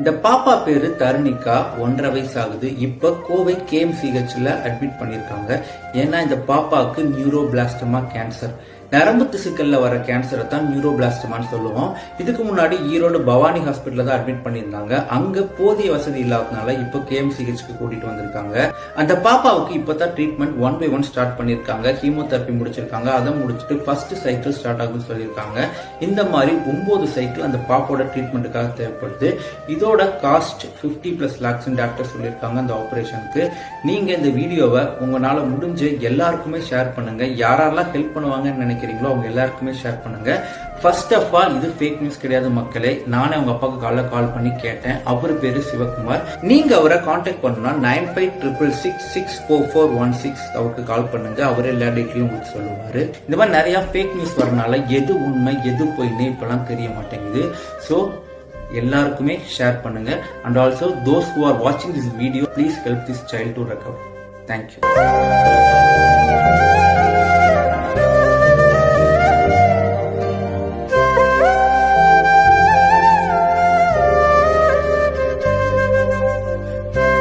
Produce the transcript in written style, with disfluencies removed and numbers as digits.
இந்த பாப்பா பேரு தருணிகா, 1.5 வயசு ஆகுது. இப்ப கோவை KMCHல அட்மிட் பண்ணிருக்காங்க. ஏன்னா இந்த பாப்பாவுக்கு நியூரோபிளாஸ்டமா கேன்சர், நரம்பு திசுக்கள்ல வர கேன்சரை தான் நியூரோபிளாஸ்டமான்னு சொல்லுவோம். இதுக்கு முன்னாடி ஈரோடு பவானி ஹாஸ்பிட்டல்ல தான் அட்மிட் பண்ணியிருந்தாங்க. அங்க போதிய வசதி இல்லாதனால இப்ப KMCHக்கு கூட்டிட்டு வந்திருக்காங்க. அந்த பாப்பாவுக்கு இப்பதான் ட்ரீட்மெண்ட் 1 by 1 ஸ்டார்ட் பண்ணிருக்காங்க. கீமோதெரபி முடிச்சிருக்காங்க. அதை முடிச்சுட்டு ஃபர்ஸ்ட் சைக்கிள் ஸ்டார்ட் ஆகும்னு சொல்லியிருக்காங்க. இந்த மாதிரி 9 சைக்கிள் அந்த பாப்பாவோட ட்ரீட்மெண்ட்டுக்காக தேவைப்படுது. இதோட காஸ்ட் 50+ lakhs டாக்டர் சொல்லியிருக்காங்க அந்த ஆபரேஷனுக்கு. நீங்க இந்த வீடியோவை உங்களால முடிஞ்ச எல்லாருக்குமே ஷேர் பண்ணுங்க. யாரெல்லாம் ஹெல்ப் பண்ணுவாங்கன்னு நினைக்கிறீங்களோ அவங்க எல்லாருக்குமே ஷேர் பண்ணுங்க. ஃபர்ஸ்ட் ஆஃப் ஆல் இது ஃபேக் நியூஸ் கிடையாது மக்களே. நானே அவங்க அப்பாவுக்கு கால் பண்ணி கேட்டேன். அவர் பேரு சிவகுமார். நீங்க அவரை கான்டாக்ட் பண்ணணும்னா 9566664416 அவருக்கு கால் பண்ணுங்க. அவரே எல்லா டீட்டெயிலும் உங்களுக்கு சொல்லுவாரு. இந்த மாதிரி நிறைய ஃபேக் நியூஸ் வரனால எது உண்மை எது பொய்னே இப்பெல்லாம் தெரிய மாட்டேங்குது. ஸோ எல்லாருக்குமே ஷேர் பண்ணுங்க. And also those who are watching this video, please help this child to recover. Thank you.